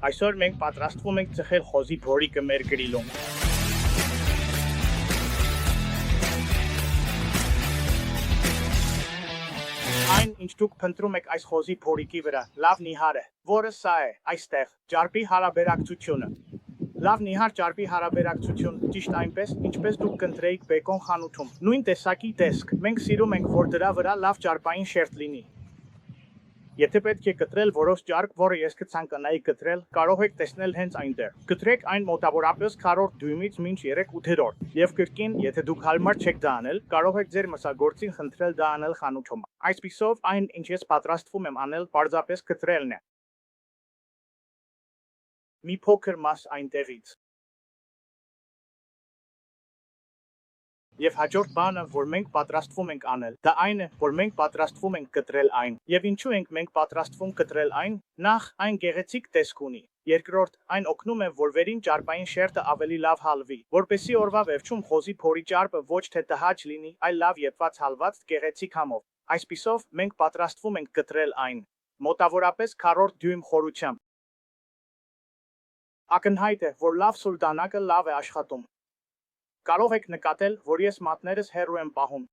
Այսօր մենք պատրաստվում ենք ծխել խոզի փորիկը մեր գրիլում։ Այն, ինչ դուք փնտրում եք այս խոզի փորիկի վրա, լավ նիհար է, որը սա է, այստեղ, ճարպի հարաբերակցությունը։ Լավ նիհար ճարպի հարաբերակցություն, ճիշտ այնպես, ինչպես դուք կընտրեիք բեկոն խանութում։ Նույն տեսակի տեսք, մենք սիրում ենք, որ դրա վրա լավ ճարպային շերտ լինի։ Եթե պետք է կտրել որոշ ճարպ, որը ես կցանկանայի կտրել, կարող եք տեսնել հենց այնտեղ։ Կտրեք այն մոտավորապես 4 դյույմից մինչ 3/8-րդ։ Եվ կրկին, եթե դուք հարմար չեք դա անել, կարող եք ձեր մսագործին խնդրել դա անել խանութում։ Այսպիսով, այն, ինչ ես պատրաստվում եմ անել, պարզապես կտրելն է։ Մի փոքր մաս այնտեղից։ Եվ հաջորդ բանը, որ մենք պատրաստվում ենք անել, դա այն է, որ մենք պատրաստվում ենք կտրել այն։ Եվ ինչու ենք մենք պատրաստվում կտրել այն։ Նախ, այն գեղեցիկ տեսք ունի։ Երկրորդ, այն օգնում է, որ վերին ճարպային շերտը ավելի լավ հալվի, որպեսզի օրվա վերջում խոզի փորի ճարպը ոչ թե տհաճ լինի, այլ լավ եփված հալված գեղեցիկ համով։ Այսպիսով, մենք պատրաստվում ենք կտրել այն։ Մոտավորապես 4 դյույմ խորությամբ։ Ակնհայտ է, որ լավ սուլտանակը լավ է աշխատում։ Կարող եք նկատել, որ ես մատներս հեռու եմ պահում։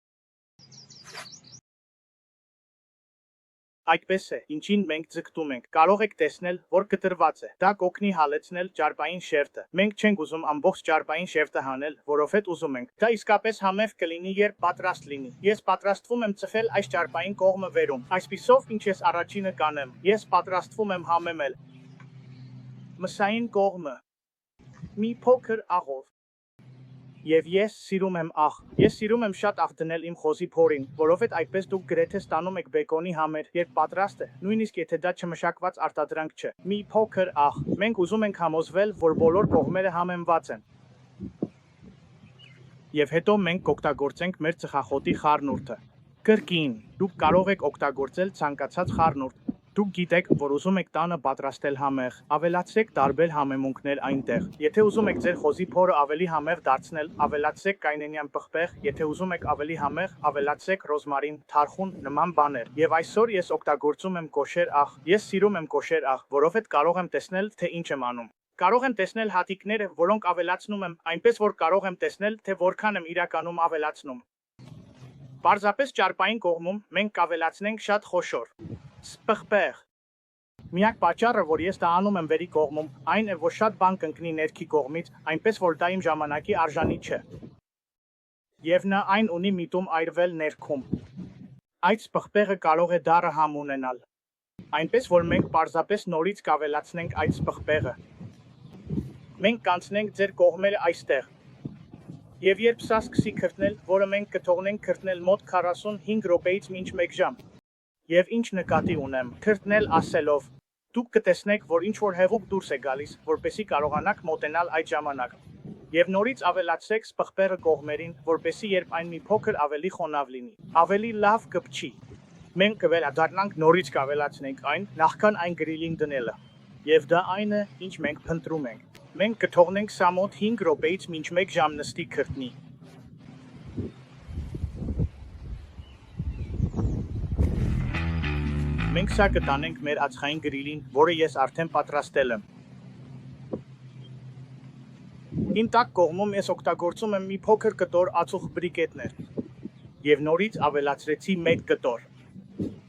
Այդպես է, ինչին մենք ձգտում ենք։ Կարող եք տեսնել, որ կտրված է։ Դա կօգնի հալեցնել ճարպային շերտը։ Մենք չենք ուզում ամբողջ ճարպային շերտը հանել, որովհետև ուզում ենք։ Դա իսկապես համեղ կլինի, երբ պատրաստ լինի։ Ես պատրաստվում եմ ծխել այս ճարպային կողմը վերում։ Այսպիսով, ինչ ես առաջինը կանեմ, ես պատրաստվում եմ համեմել մսային կողմը մի փոքր աղով։ Եվ ես սիրում եմ աղ։ Ես սիրում եմ շատ աղ դնել իմ խոզի փորին, որովհետև այդպես դուք գրեթե ստանում եք բեկոնի համեր, երբ պատրաստ է, նույնիսկ եթե դա չմշակված արտադրանք չէ։ Մի փոքր աղ։ Մենք ուզում ենք համոզվել, որ բոլոր կողմերը համեմված են։ Եվ հետո մենք կօգտագործենք մեր ծխախոտի խառնուրդը։ Կրկին, դուք կարող եք օգտագործել ցանկացած խառնուրդ։ Դուք գիտեք, որ ուզում եք տանը պատրաստել համեղ, ավելացրեք տարբեր համեմունքներ այնտեղ։ Եթե ուզում եք ձեր խոզի փորը ավելի համեղ դարձնել, ավելացրեք կայնենյան պղպեղ, եթե ուզում եք ավելի համեղ, ավելացրեք ռոզմարին, թարխուն, նման բաներ։ Եվ այսօր ես օգտագործում եմ կոշեր աղ։ Ես սիրում եմ կոշեր աղ, որովհետև կարող եմ տեսնել, թե ինչ եմ անում։ Կարող եմ տեսնել հատիկները, որոնք ավելացնում եմ, այնպես որ կարող եմ տեսնել, թե որքան եմ իրականում ավելացնում։ Պարզապես ճարպային կողմում մենք կավելացնենք շատ խոշոր պղպեղ։ Միակ պատճառը, որ ես դա անում եմ վերի կողմում, այն է, որ շատ բան կընկնի ներքի կողմից, այնպես որ դա իմ ժամանակի արժանի չէ։ Եվ նա այն ունի միտում այրվել ներքում։ Այդ պղպեղը կարող է դառը համ ունենալ։ Այնպես որ մենք պարզապես նորից կավելացնենք այդ պղպեղը։ Մենք կանցնենք ձեր կողմերը այստեղ։ Եվ երբ սա սկսի քրտնել, որը մենք կթողնենք քրտնել մոտ 45 րոպեից մինչ 1 ժամ։ Եվ ինչ նկատի ունեմ, քրտնել ասելով, դուք կտեսնեք, որ ինչ-որ հեղուկ դուրս է գալիս, որպեսզի կարողանաք մոտենալ այդ ժամանակ։ Եվ նորից ավելացրեք պղպեղը կողմերին, որպեսզի երբ այն մի փոքր ավելի խոնավ լինի, ավելի լավ կպչի։ Մենք կվերադառնանք նորից կավելացնենք այն, նախքան այն գրիլին դնելը։ Եվ դա այն է, ինչ մենք փնտրում ենք։ Մենք կթողնենք սա մոտ 5 րոպեից մինչ 1 ժամ նստի քրտնի։ Մենք սա կտանենք մեր ածխային գրիլին, որը ես արդեն պատրաստել եմ։ Իմ տակ կողմում ես օգտագործում եմ մի փոքր կտոր ածուխ բրիկետներ։ Եվ նորից ավելացրեցի 1 կտոր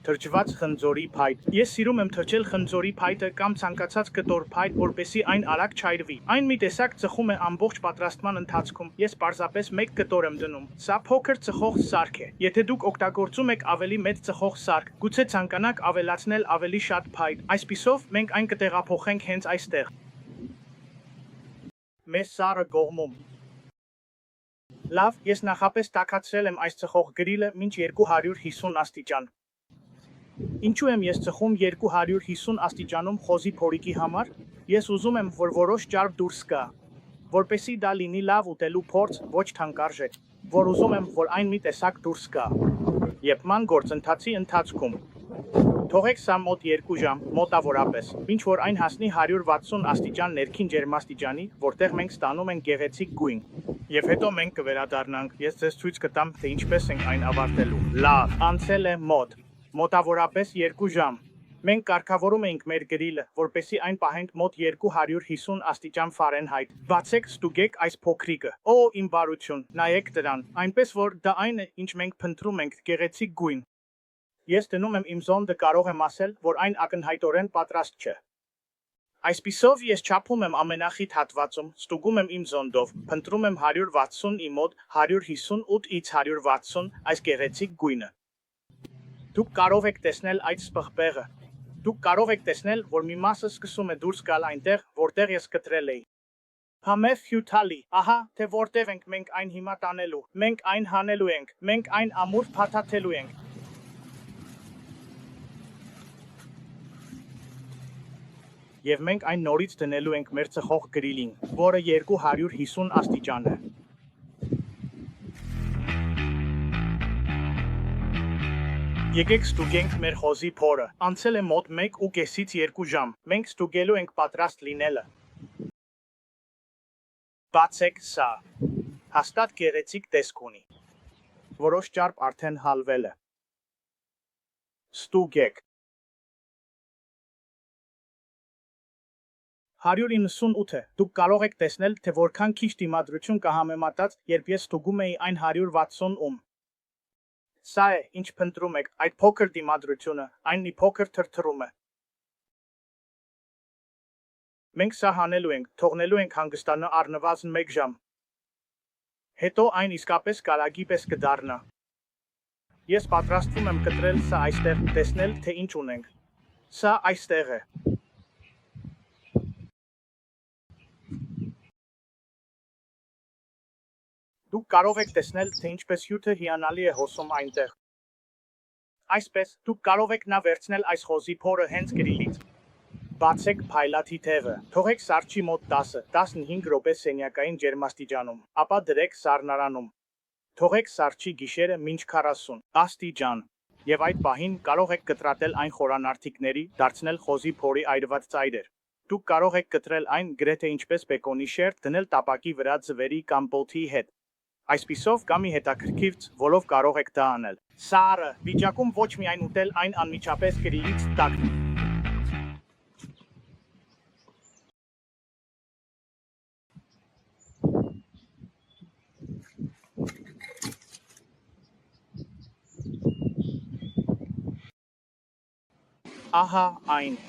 թրջված խնձորի փայտ։ Ես սիրում եմ թրջել խնձորի փայտը կամ ցանկացած կտոր փայտ, որպեսզի այն արագ չայրվի։ Այն մի տեսակ ծխում է ամբողջ պատրաստման ընթացքում։ Ես պարզապես 1 կտոր եմ դնում։ Սա փոքր ծխող սարք է։ Եթե դուք օգտագործում եք ավելի մեծ ծխող սարք, գուցե ցանկանաք ավելացնել ավելի շատ փայտ։ Այսպիսով, մենք այն կտեղափոխենք հենց այստեղ։ Մեզ սառը կողմում։ Լավ, ես նախապես տաքացրել եմ այս ծխող գրիլը մինչ 250 աստիճան։ Ինչու եմ ես ծխում 250 աստիճանում խոզի փորիկի համար։ Ես ուզում եմ, որ որոշ ճարպ դուրս գա, որպեսզի դա լինի լավ ուտելու փորձ, ոչ թանկարժեք, որ ուզում եմ, որ այն մի տեսակ դուրս գա։ Եփման գործընթացի ընթացքում թողեք սա մոտ 2 ժամ, մոտավորապես, ինչ որ այն հասնի 160 աստիճան ներքին ջերմաստիճանի, որտեղ մենք ստանում ենք գեղեցիկ գույն։ Եվ հետո մենք կվերադառնանք, ես ձեզ ցույց կտամ, թե ինչպես ենք այն ավարտելու։ Լավ, անցել է մոտավորապես 2 ժամ։ Մենք կարգավորում էինք մեր գրիլը, որպեսզի այն պահենք մոտ 250 աստիճան Ֆարենհայթ։ Բացեք, ստուգեք այս փոքրիկը։ Օ, իմ բարություն, նայեք դրան, այնպես որ դա այն է, ինչ մենք փնտրում ենք, գեղեցիկ գույն։ Ես դնում եմ իմ զոնդը, կարող եմ ասել, որ այն ակնհայտորեն պատրաստ չէ։ Այսպիսով ես չափում եմ ամենախիտ հատվածում, ստուգում եմ իմ զոնդով, փնտրում եմ 160-ի մոտ 158-ից 160 այս գեղեցիկ գույնը։ Դուք կարող եք տեսնել այդ սպղպեղը։ Դուք կարող եք տեսնել, որ մի մասը սկսում է դուրս գալ այնտեղ, որտեղ ես կտրել էի։ Համեվ հյութալի, ահա, թե որտեղ ենք մենք այն հիմա տանելու, մենք այն հանելու ենք, մենք այն ամուր փաթաթելու ենք։ Եվ մենք այն նորից դնելու ենք մեր ծխող գրիլին, որը 250 աստիճան է։ Եկեք ստուգենք մեր խոզի փորը։ Անցել է մոտ 1.5-ից 2 ժամ։ Մենք ստուգելու ենք պատրաստ լինելը։ Բացեք սա։ Հաստատ գեղեցիկ տեսք ունի։ Որոշ ճարպ արդեն հալվել է։ Ստուգեք։ 198 է։ Դուք կարող եք տեսնել, թե որքան քիչ դիմադրություն կա համեմատած, երբ ես ստուգում էի այն 160-ում։ Սա է, ինչ փնտրում եք, այդ փոքր դիմադրությունը, այն մի փոքր թրթռում է։ Մենք սա հանելու ենք, թողնելու ենք հանգստանա առնվազն 1 ժամ։ Հետո այն իսկապես կարագի պես կդառնա։ Ես պատրաստվում եմ կտրել սա այստեղ, տեսնել, թե ինչ ունենք։ Սա այստեղ է։ Դուք կարող եք տեսնել, թե ինչպես հյութը հիանալի է հոսում այնտեղ։ Այսպես, դուք կարող եք նա վերցնել այս խոզի փորը հենց գրիլից։ Բացեք փայլաթի թևը, թողեք սառչի մոտ 10-15 րոպե սենյակային ջերմաստիճանում, ապա դրեք սառնարանում։ Թողեք սառչի գիշերը մինչ 40 աստիճան։ Եվ այդ պահին կարող եք կտրատել այն խորանարդիկների, դարձնել խոզի փորի այրված ծայրեր։ Դուք կարող եք կտրել այն գրեթե ինչպես բեկոնի շերտ, դնել տապակի վրա ձվերի կամ պոթի հետ։ Այսպիսով կա մի հետաքրքիր որով կարող եք դա անել։ Սառը վիճակում ոչ միայն ուտել այն անմիջապես գրիլից տակ։ Ահա այն։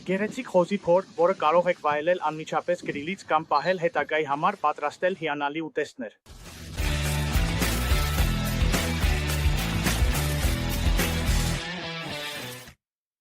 Գեղեցիկ խոզի փոր, որը կարող եք վայելել անմիջապես գրիլից կամ պահել հետագայի համար պատրաստել հիանալի ուտեստներ։